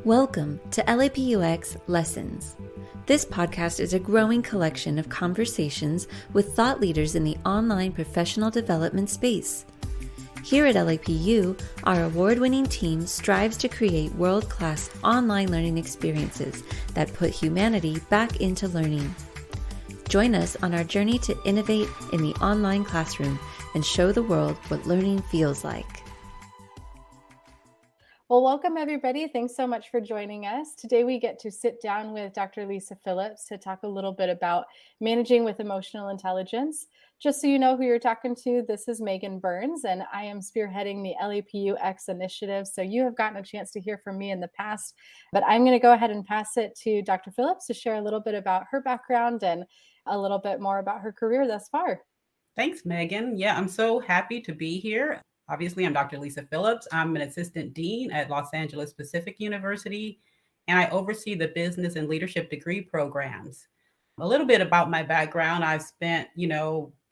Welcome to LAPUx Lessons. This podcast is a growing collection of conversations with thought leaders in the online professional development space. Here at LAPU, our award-winning team strives to create world-class online learning experiences that put humanity back into learning. Join us on our journey to innovate in the online classroom and show the world what learning feels like. Well, welcome everybody. Thanks so much for joining us. Today we get to sit down with Dr. Lisa Phillips to talk a little bit about managing with emotional intelligence. Just so you know who you're talking to, this is Meghan Burns, and I am spearheading the LAPUx initiative. So you have gotten a chance to hear from me in the past, but I'm going to go ahead and pass it to Dr. Phillips to share a little bit about her background and a little bit more about her career thus far. Thanks, Megan. Yeah, I'm so happy to be here. Obviously, I'm Dr. Lisa Phillips. I'm an assistant dean at Los Angeles Pacific University, and I oversee the business and leadership degree programs. A little bit about my background. I've spent,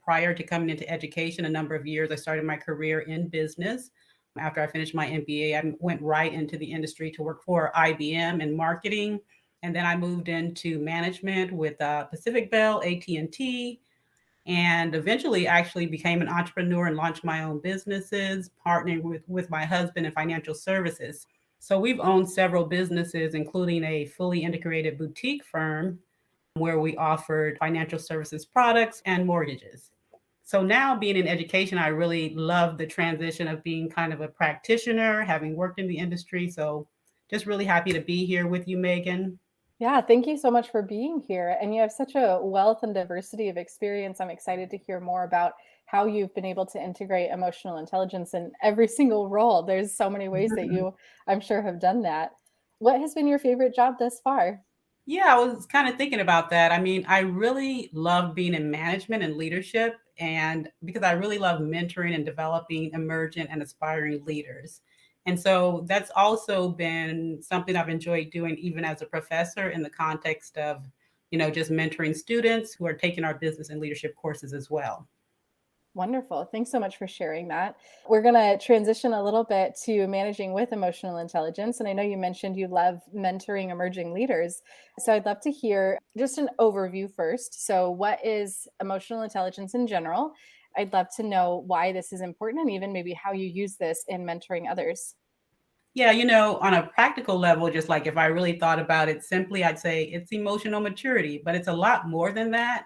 prior to coming into education, a number of years. I started my career in business. After I finished my MBA, I went right into the industry to work for IBM in marketing. And then I moved into management with Pacific Bell, AT&T, and eventually actually became an entrepreneur and launched my own businesses, partnering with my husband in financial services. So we've owned several businesses, including a fully integrated boutique firm where we offered financial services products and mortgages. So now being in education, I really love the transition of being kind of a practitioner, having worked in the industry. So just really happy to be here with you, Megan. Yeah, thank you so much for being here. And you have such a wealth and diversity of experience. I'm excited to hear more about how you've been able to integrate emotional intelligence in every single role. There's so many ways that you, I'm sure, have done that. What has been your favorite job thus far? Yeah, I was kind of thinking about that. I mean, I really love being in management and leadership, and because I really love mentoring and developing emergent and aspiring leaders. And so that's also been something I've enjoyed doing even as a professor in the context of, just mentoring students who are taking our business and leadership courses as well. Wonderful. Thanks so much for sharing that. We're going to transition a little bit to managing with emotional intelligence. And I know you mentioned you love mentoring emerging leaders. So I'd love to hear just an overview first. So, what is emotional intelligence in general? I'd love to know why this is important and even maybe how you use this in mentoring others. Yeah, on a practical level, just like if I really thought about it simply, I'd say it's emotional maturity, but it's a lot more than that.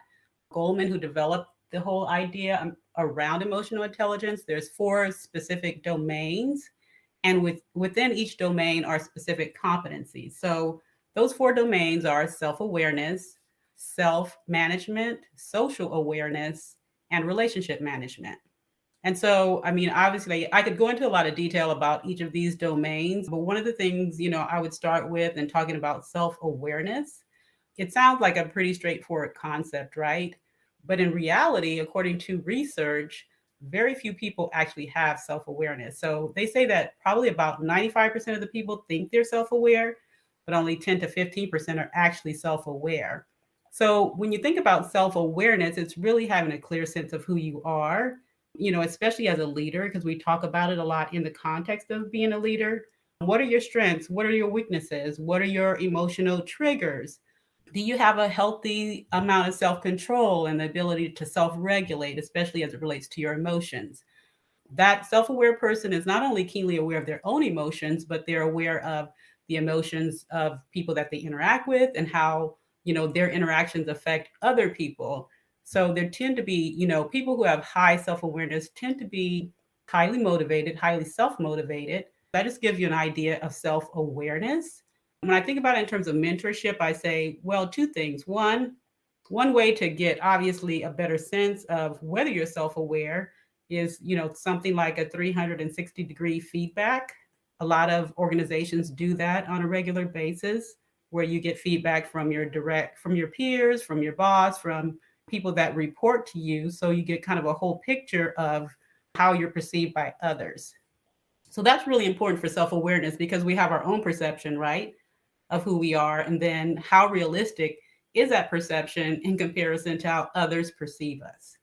Goldman, who developed the whole idea around emotional intelligence, there's 4 specific domains, and within each domain are specific competencies. So those 4 domains are self-awareness, self-management, social awareness, and relationship management. And so, I mean, obviously, I could go into a lot of detail about each of these domains, but one of the things, I would start with and talking about self-awareness, it sounds like a pretty straightforward concept, right? But in reality, according to research, very few people actually have self-awareness. So they say that probably about 95% of the people think they're self-aware, but only 10 to 15% are actually self-aware. So when you think about self-awareness, it's really having a clear sense of who you are, especially as a leader, because we talk about it a lot in the context of being a leader. What are your strengths? What are your weaknesses? What are your emotional triggers? Do you have a healthy amount of self-control and the ability to self-regulate, especially as it relates to your emotions? That self-aware person is not only keenly aware of their own emotions, but they're aware of the emotions of people that they interact with and how, their interactions affect other people. So there tend to be, people who have high self-awareness tend to be highly motivated, highly self-motivated. That just gives you an idea of self-awareness. When I think about it in terms of mentorship, I say, well, 2 things. One way to get obviously a better sense of whether you're self-aware is, something like a 360-degree feedback. A lot of organizations do that on a regular basis, where you get feedback from your peers, from your boss, from people that report to you. So you get kind of a whole picture of how you're perceived by others. So that's really important for self-awareness because we have our own perception, right, of who we are. And then how realistic is that perception in comparison to how others perceive us?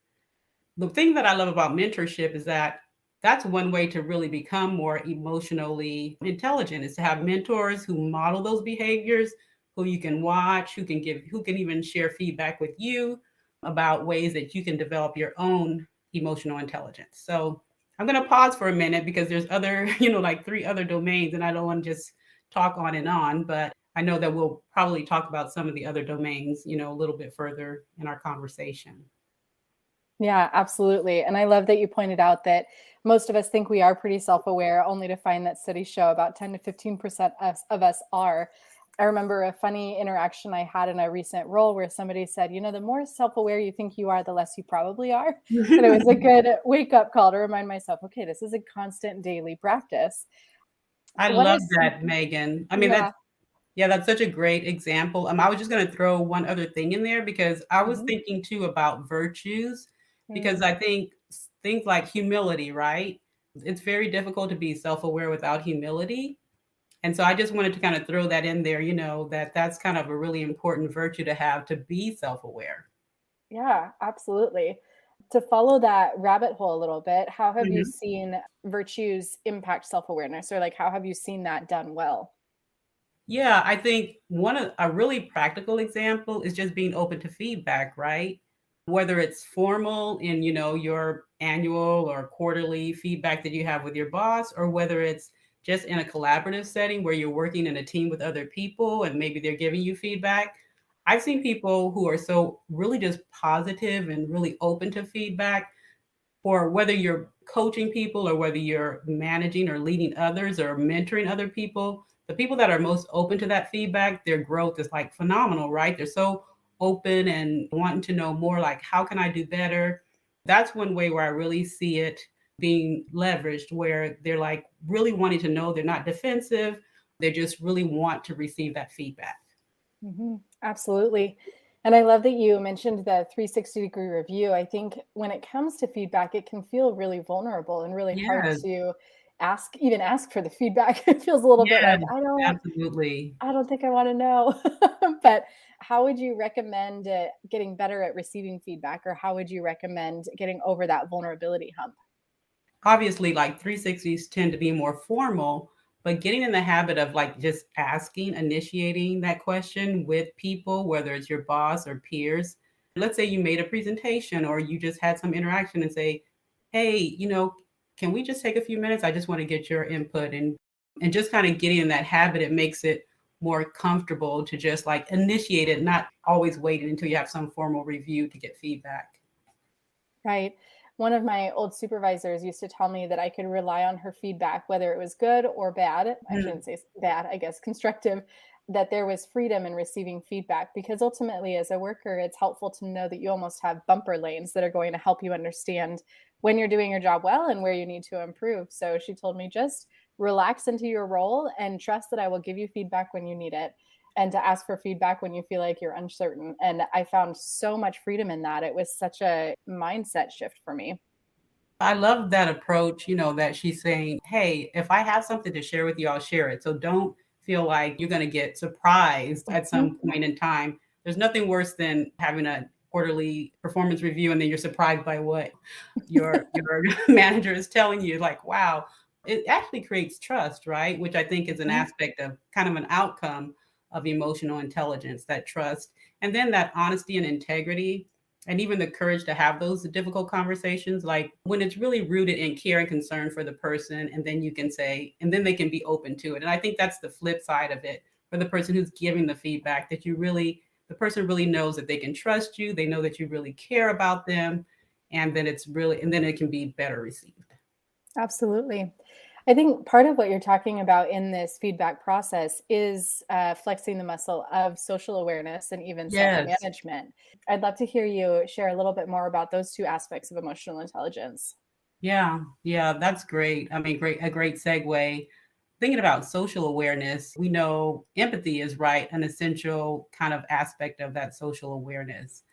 The thing that I love about mentorship is that that's one way to really become more emotionally intelligent, is to have mentors who model those behaviors, who you can watch, who can even share feedback with you about ways that you can develop your own emotional intelligence. So I'm going to pause for a minute because there's other, like three other domains, and I don't want to just talk on and on, but I know that we'll probably talk about some of the other domains, a little bit further in our conversation. Yeah, absolutely. And I love that you pointed out that most of us think we are pretty self-aware, only to find that studies show about 10 to 15% of us are. I remember a funny interaction I had in a recent role where somebody said, the more self-aware you think you are, the less you probably are. And it was a good wake-up call to remind myself, okay, this is a constant daily practice. I What love is that, Megan. I mean, Yeah. that's such a great example. I was just going to throw one other thing in there because I was Mhm. thinking too about virtues, because Mm. I think things like humility, right? It's very difficult to be self-aware without humility. And so I just wanted to kind of throw that in there, that's kind of a really important virtue to have, to be self-aware. Yeah, absolutely. To follow that rabbit hole a little bit, how have you seen virtues impact self-awareness, or like how have you seen that done well? Yeah, I think a really practical example is just being open to feedback, right? Whether it's formal in, your annual or quarterly feedback that you have with your boss, or whether it's just in a collaborative setting where you're working in a team with other people and maybe they're giving you feedback. I've seen people who are so really just positive and really open to feedback, or whether you're coaching people or whether you're managing or leading others or mentoring other people, the people that are most open to that feedback, their growth is like phenomenal, right? They're so open and wanting to know more, like, how can I do better? That's one way where I really see it being leveraged, where they're like really wanting to know, they're not defensive, they just really want to receive that feedback. Absolutely. And I love that you mentioned the 360-degree review. I think when it comes to feedback, it can feel really vulnerable and really hard Yes, to ask for the feedback. It feels a little bit yes, like, I don't absolutely. I don't think I want to know. But how would you recommend getting better at receiving feedback, or how would you recommend getting over that vulnerability hump? Obviously, like 360s tend to be more formal, but getting in the habit of like just asking, initiating that question with people, whether it's your boss or peers. Let's say you made a presentation or you just had some interaction and say, hey, can we just take a few minutes? I just want to get your input, and just kind of getting in that habit, it makes it more comfortable to just like initiate it, not always waiting until you have some formal review to get feedback. Right. One of my old supervisors used to tell me that I could rely on her feedback, whether it was good or bad. I Mm. shouldn't say bad, I guess constructive, that there was freedom in receiving feedback, because ultimately, as a worker, it's helpful to know that you almost have bumper lanes that are going to help you understand when you're doing your job well and where you need to improve. So she told me, just relax into your role and trust that I will give you feedback when you need it, and to ask for feedback when you feel like you're uncertain. And I found so much freedom in that. It was such a mindset shift for me. I love that approach, that she's saying, hey, if I have something to share with you, I'll share it. So don't feel like you're going to get surprised at some point in time. There's nothing worse than having a quarterly performance review and then you're surprised by what your manager is telling you. Like, wow, it actually creates trust, right? Which I think is an aspect of kind of an outcome of emotional intelligence, that trust. And then that honesty and integrity, and even the courage to have those difficult conversations, like when it's really rooted in care and concern for the person, and then you can say, and then they can be open to it. And I think that's the flip side of it, for the person who's giving the feedback, that the person really knows that they can trust you, they know that you really care about them, and then it can be better received. Absolutely. I think part of what you're talking about in this feedback process is flexing the muscle of social awareness and even self Yes. management. I'd love to hear you share a little bit more about those two aspects of emotional intelligence. Yeah, yeah, that's great. I mean, a great segue. Thinking about social awareness, we know empathy is, right, an essential kind of aspect of that social awareness.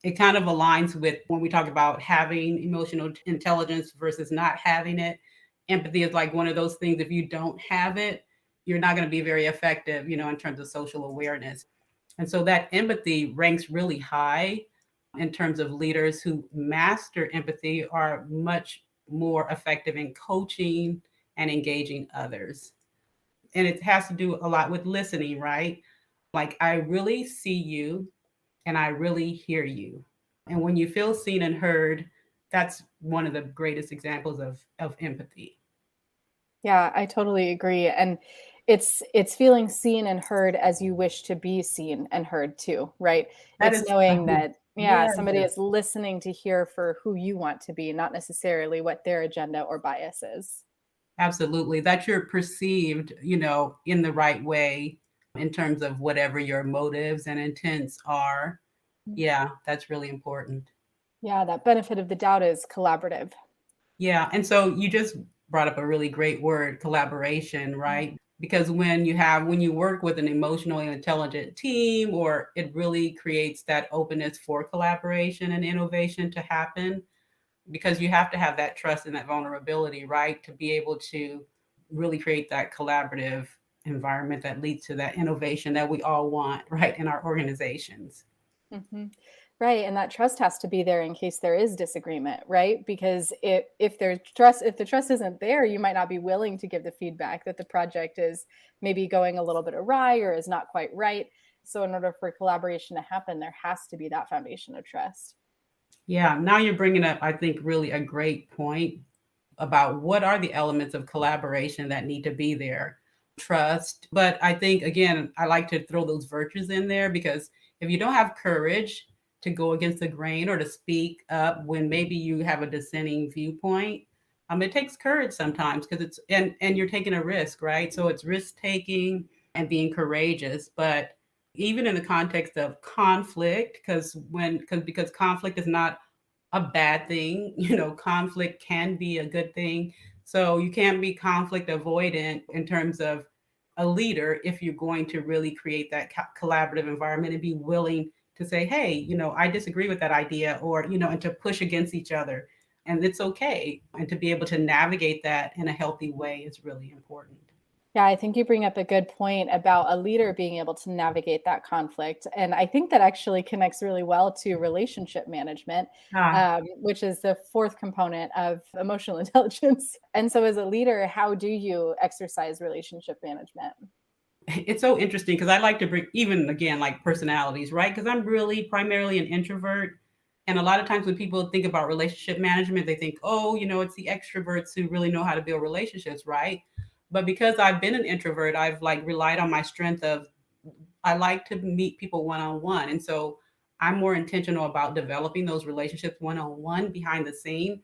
It kind of aligns with when we talk about having emotional intelligence versus not having it. Empathy is like one of those things, if you don't have it, you're not going to be very effective, in terms of social awareness. And so that empathy ranks really high in terms of leaders who master empathy are much more effective in coaching and engaging others. And it has to do a lot with listening, right? Like, I really see you and I really hear you. And when you feel seen and heard, that's one of the greatest examples of empathy. Yeah, I totally agree. And it's feeling seen and heard as you wish to be seen and heard too, right? That It's is, knowing that, yeah, yes, somebody is listening to hear for who you want to be, not necessarily what their agenda or bias is. absolutely. That you're perceived, in the right way in terms of whatever your motives and intents are. Yeah, that's really important. Yeah, that benefit of the doubt is collaborative. Yeah. And so you just brought up a really great word, collaboration, right? Because when you work with an emotionally intelligent team, or it really creates that openness for collaboration and innovation to happen, because you have to have that trust and that vulnerability, right? To be able to really create that collaborative environment that leads to that innovation that we all want, right, in our organizations. Mhm. Right, and that trust has to be there in case there is disagreement, right? Because if the trust isn't there, you might not be willing to give the feedback that the project is maybe going a little bit awry or is not quite right. So in order for collaboration to happen, there has to be that foundation of trust. Yeah, now you're bringing up, I think, really a great point about what are the elements of collaboration that need to be there. Trust. But I think, again, I like to throw those virtues in there, because if you don't have courage to go against the grain or to speak up when maybe you have a dissenting viewpoint, it takes courage sometimes, because and you're taking a risk, right? So it's risk taking and being courageous. But even in the context of conflict, because conflict is not a bad thing. Conflict can be a good thing. So you can't be conflict avoidant in terms of a leader if you're going to really create that collaborative environment and be willing to say, hey, I disagree with that idea, or, and to push against each other. And it's okay. And to be able to navigate that in a healthy way is really important. Yeah, I think you bring up a good point about a leader being able to navigate that conflict. And I think that actually connects really well to relationship management, Ah, which is the fourth component of emotional intelligence. And so, as a leader, how do you exercise relationship management? it's so interesting, because I like to bring, even again, like personalities, right? Because I'm really primarily an introvert. And a lot of times when people think about relationship management, they think, oh, it's the extroverts who really know how to build relationships, right? But because I've been an introvert, I've like relied on my strength of, I like to meet people one on one. And so I'm more intentional about developing those relationships one on one behind the scene.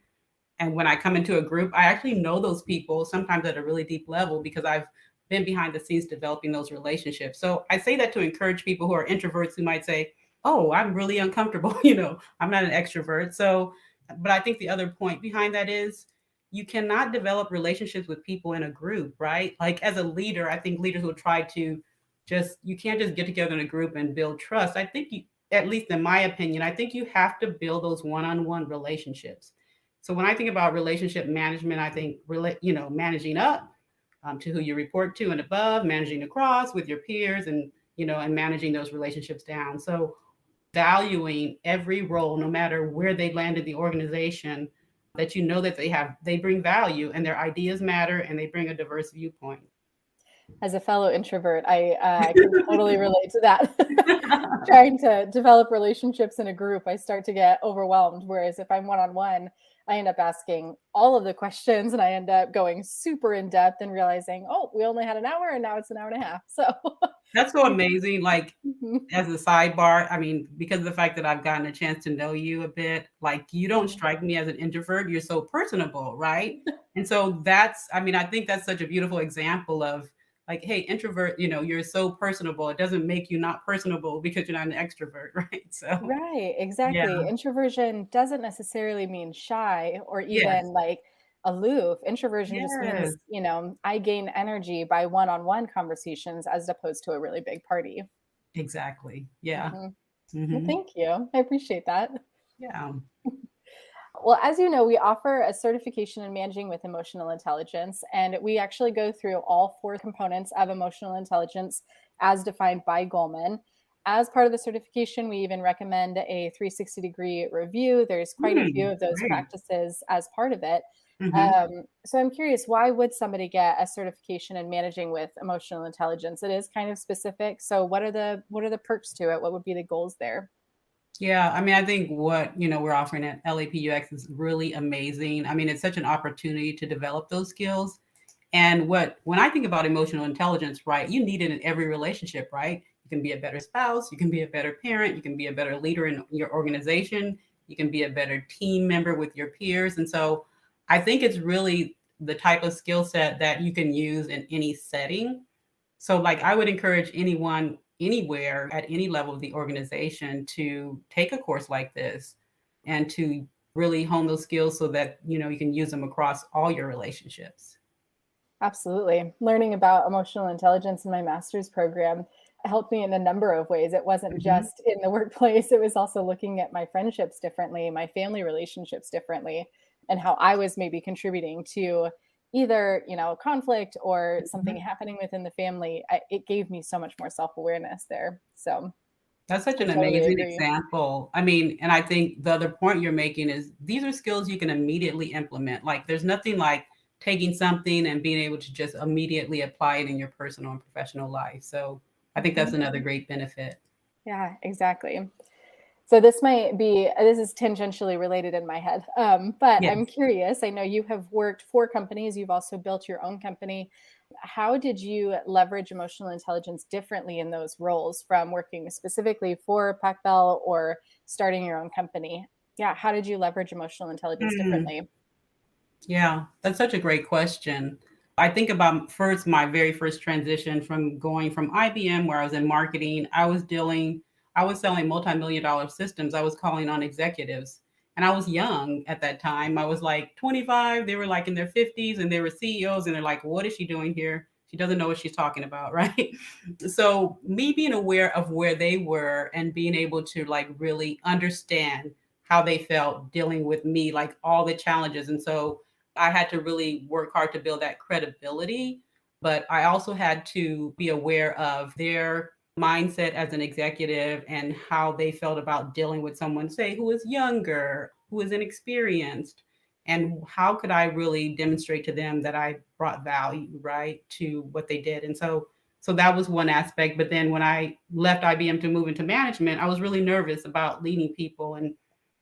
And when I come into a group, I actually know those people sometimes at a really deep level, because I've been behind the scenes developing those relationships. So I say that to encourage people who are introverts who might say, oh, I'm really uncomfortable. I'm not an extrovert. So, but I think the other point behind that is you cannot develop relationships with people in a group, right? Like, as a leader, I think leaders will try to you can't just get together in a group and build trust. I think at least in my opinion, I think you have to build those one-on-one relationships. So when I think about relationship management, I think, managing up to who you report to and above, managing across with your peers, and managing those relationships down. So valuing every role, no matter where they land in the organization, that that they bring value and their ideas matter and they bring a diverse viewpoint. As a fellow introvert, I can totally relate to that. Trying to develop relationships in a group, I start to get overwhelmed. Whereas if I'm one on one, I end up asking all of the questions and I end up going super in depth and realizing, oh, we only had an hour and now it's an hour and a half. So, That's so amazing. Like, mhm. as a sidebar, I mean, because of the fact that I've gotten a chance to know you a bit, like, you don't strike me as an introvert. You're so personable, right? And so I think that's such a beautiful example of, like, hey, introvert, you're so personable. It doesn't make you not personable because you're not an extrovert, right? So, Right, yeah, exactly. Introversion doesn't necessarily mean shy or even yes, like aloof. Introversion just yes, means, I gain energy by one-on-one conversations as opposed to a really big party. exactly. Yeah. Mhm. Well, Hmm. thank you. I appreciate that. Yeah. Well, as you know, we offer a certification in managing with emotional intelligence, and we actually go through all four components of emotional intelligence as defined by Goleman. As part of the certification, we even recommend a 360-degree review. There's quite a few of those Great. practices as part of it. Mhm. So I'm curious, why would somebody get a certification in managing with emotional intelligence? It is kind of specific. So what are the perks to it? What would be the goals there? Yeah, I mean, I think what, we're offering at LAPUX is really amazing. I mean, it's such an opportunity to develop those skills. And when I think about emotional intelligence, right, you need it in every relationship, right? You can be a better spouse, you can be a better parent, you can be a better leader in your organization, you can be a better team member with your peers. And so I think it's really the type of skill set that you can use in any setting. So, like, I would encourage anyone anywhere at any level of the organization to take a course like this and to really hone those skills so that, you can use them across all your relationships. Absolutely. Learning about emotional intelligence in my master's program helped me in a number of ways. It wasn't Mhm. just in the workplace, it was also looking at my friendships differently, my family relationships differently, and how I was maybe contributing to either, conflict or something Mhm. happening within the family. It gave me so much more self-awareness there. So, That's such I an totally amazing agree. example. I mean, and I think the other point you're making is these are skills you can immediately implement. Like, there's nothing like taking something and being able to just immediately apply it in your personal and professional life. So I think that's Mhm. another great benefit. Yeah, exactly. So this is tangentially related in my head, but Yes. I'm curious. I know you have worked for companies. You've also built your own company. How did you leverage emotional intelligence differently in those roles from working specifically for Pac Bell or starting your own company? Yeah, how did you leverage emotional intelligence Hmm. differently? Yeah, that's such a great question. I think about first my very first transition from going from IBM, where I was in marketing. I was selling multi-million dollar systems. I was calling on executives. And I was young at that time. I was like 25. They were like in their 50s and they were CEOs. And they're like, what is she doing here? She doesn't know what she's talking about, right? So, me being aware of where they were and being able to like really understand how they felt dealing with me, like all the challenges. And so, I had to really work hard to build that credibility, but I also had to be aware of their mindset as an executive and how they felt about dealing with someone, say, who is younger, who is inexperienced, and how could I really demonstrate to them that I brought value, right, to what they did. And so that was one aspect. But then when I left IBM to move into management, I was really nervous about leading people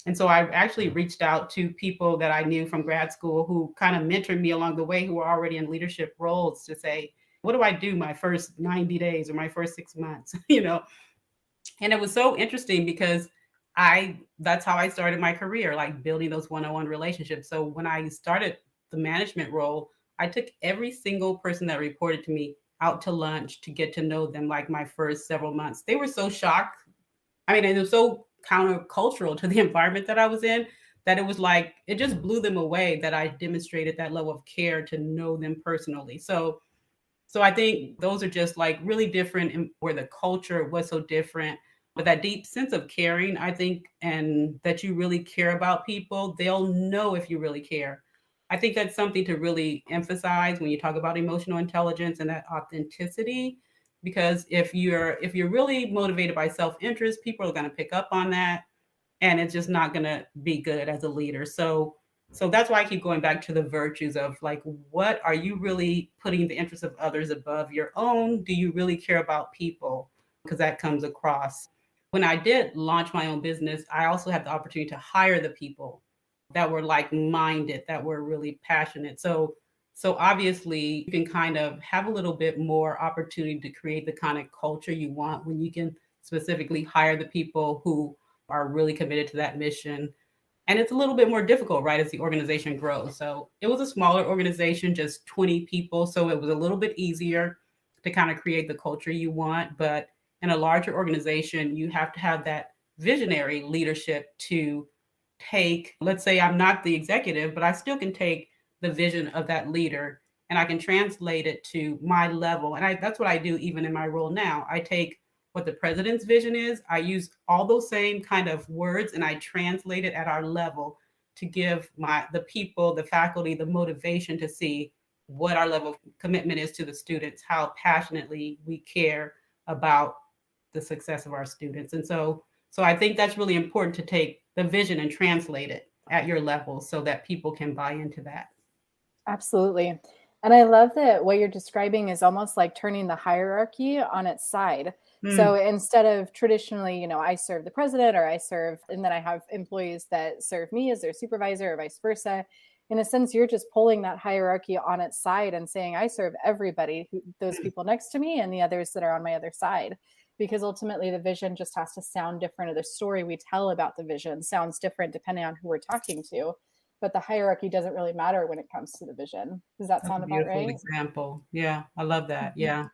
and so I actually reached out to people that I knew from grad school who kind of mentored me along the way who were already in leadership roles to say, what do I do my first 90 days or my first 6 months? And it was so interesting because that's how I started my career, like building those one-on-one relationships. So when I started the management role, I took every single person that reported to me out to lunch to get to know them like my first several months. They were so shocked. I mean, it was so countercultural to the environment that I was in that it was like it just blew them away that I demonstrated that level of care to know them personally. So I think those are just like really different in where the culture was so different. But that deep sense of caring, I think, and that you really care about people, they'll know if you really care. I think that's something to really emphasize when you talk about emotional intelligence and that authenticity. Because if you're really motivated by self-interest, people are going to pick up on that and it's just not going to be good as a leader. So that's why I keep going back to the virtues of like, what are you really putting the interests of others above your own? Do you really care about people? Because that comes across. When I did launch my own business, I also had the opportunity to hire the people that were like minded, that were really passionate. So obviously you can kind of have a little bit more opportunity to create the kind of culture you want when you can specifically hire the people who are really committed to that mission. And it's a little bit more difficult, right, as the organization grows. So it was a smaller organization, just 20 people. So it was a little bit easier to kind of create the culture you want. But in a larger organization, you have to have that visionary leadership to take, let's say I'm not the executive, but I still can take the vision of that leader and I can translate it to my level. And that's what I do even in my role now. I take what the president's vision is. I use all those same kind of words and I translate it at our level to give the people, the faculty, the motivation to see what our level of commitment is to the students, how passionately we care about the success of our students. And so I think that's really important to take the vision and translate it at your level so that people can buy into that. Absolutely. And I love that what you're describing is almost like turning the hierarchy on its side. So Mm, instead of traditionally, I serve the president or I serve, and then I have employees that serve me as their supervisor or vice versa. In a sense, you're just pulling that hierarchy on its side and saying, I serve everybody, those people next to me and the others that are on my other side. Because ultimately the vision just has to sound different, or the story we tell about the vision sounds different depending on who we're talking to, but the hierarchy doesn't really matter when it comes to the vision. Does that that's sound a about beautiful right? example. Yeah, I love that. Mhm. Yeah.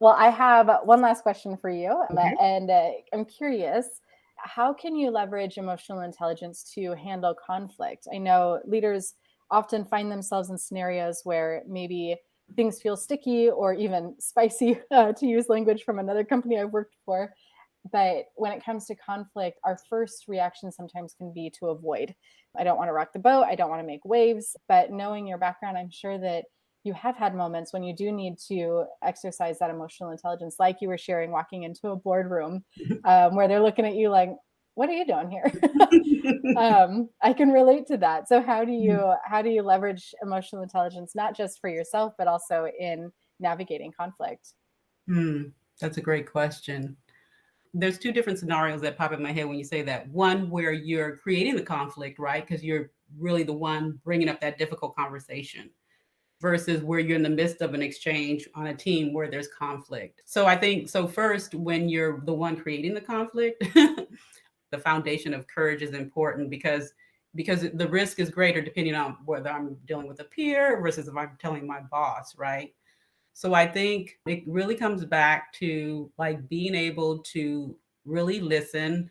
Well, I have one last question for you. Okay. And I'm curious, how can you leverage emotional intelligence to handle conflict? I know leaders often find themselves in scenarios where maybe things feel sticky or even spicy, to use language from another company I've worked for. But when it comes to conflict, our first reaction sometimes can be to avoid. I don't want to rock the boat. I don't want to make waves. But knowing your background, I'm sure that you have had moments when you do need to exercise that emotional intelligence, like you were sharing walking into a boardroom, where they're looking at you like, what are you doing here? I can relate to that. So how do you leverage emotional intelligence, not just for yourself, but also in navigating conflict? Hmm, that's a great question. There's two different scenarios that pop in my head when you say that. One where you're creating the conflict, right? Because you're really the one bringing up that difficult conversation versus where you're in the midst of an exchange on a team where there's conflict. So I think so first when you're the one creating the conflict, the foundation of courage is important because the risk is greater depending on whether I'm dealing with a peer versus if I'm telling my boss, right? So I think it really comes back to like being able to really listen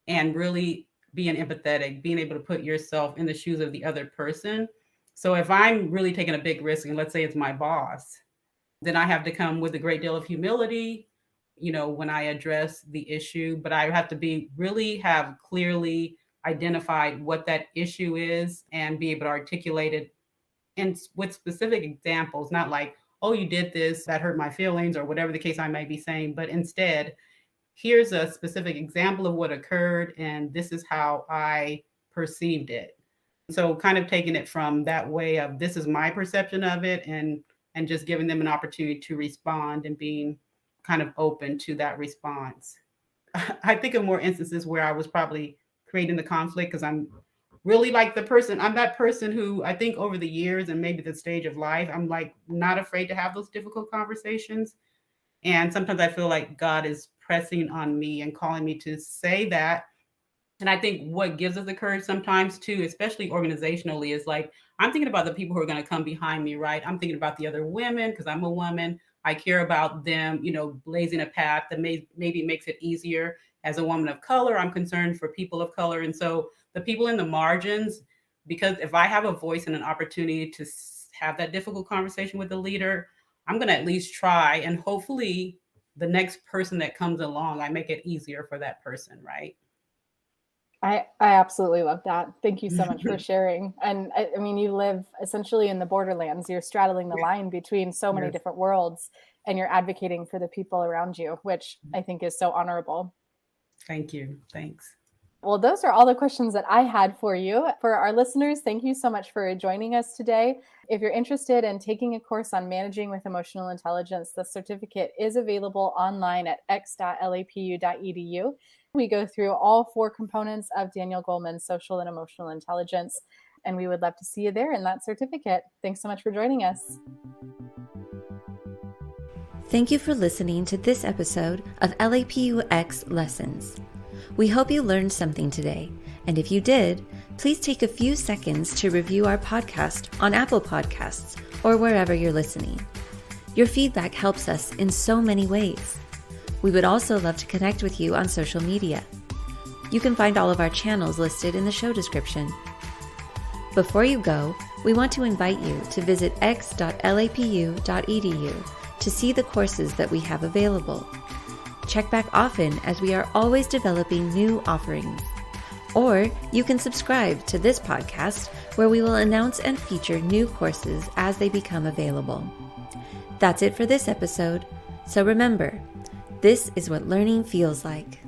and really being empathetic, being able to put yourself in the shoes of the other person. So if I'm really taking a big risk, and let's say it's my boss, then I have to come with a great deal of humility, when I address the issue, but I have to be really have clearly identified what that issue is and be able to articulate it and with specific examples, not like, oh, you did this, that hurt my feelings, or whatever the case I might be saying, but instead, here's a specific example of what occurred, and this is how I perceived it. So kind of taking it from that way of this is my perception of it and just giving them an opportunity to respond and being kind of open to that response. I think of more instances where I was probably creating the conflict because I'm really like I'm that person who I think over the years and maybe the stage of life, I'm like not afraid to have those difficult conversations. And sometimes I feel like God is pressing on me and calling me to say that. And I think what gives us the courage sometimes too, especially organizationally, is like I'm thinking about the people who are going to come behind me, right? I'm thinking about the other women because I'm a woman. I care about them, blazing a path that maybe makes it easier. As a woman of color, I'm concerned for people of color. And so the people in the margins, because if I have a voice and an opportunity to have that difficult conversation with the leader, I'm going to at least try. And hopefully the next person that comes along, I make it easier for that person, right? I absolutely love that. Thank you so much for sharing. And I mean, you live essentially in the borderlands. You're straddling the line between so many Yes. different worlds, and you're advocating for the people around you, which I think is so honorable. Thank you. Thanks. Well, those are all the questions that I had for you. For our listeners, thank you so much for joining us today. If you're interested in taking a course on managing with emotional intelligence, the certificate is available online at x.lapu.edu. We go through all 4 components of Daniel Goleman's social and emotional intelligence, and we would love to see you there in that certificate. Thanks so much for joining us. Thank you for listening to this episode of LAPUx Lessons. We hope you learned something today, and if you did, please take a few seconds to review our podcast on Apple Podcasts or wherever you're listening. Your feedback helps us in so many ways. We would also love to connect with you on social media. You can find all of our channels listed in the show description. Before you go, we want to invite you to visit x.lapu.edu to see the courses that we have available. Check back often as we are always developing new offerings. Or you can subscribe to this podcast where we will announce and feature new courses as they become available. That's it for this episode. So remember, this is what learning feels like.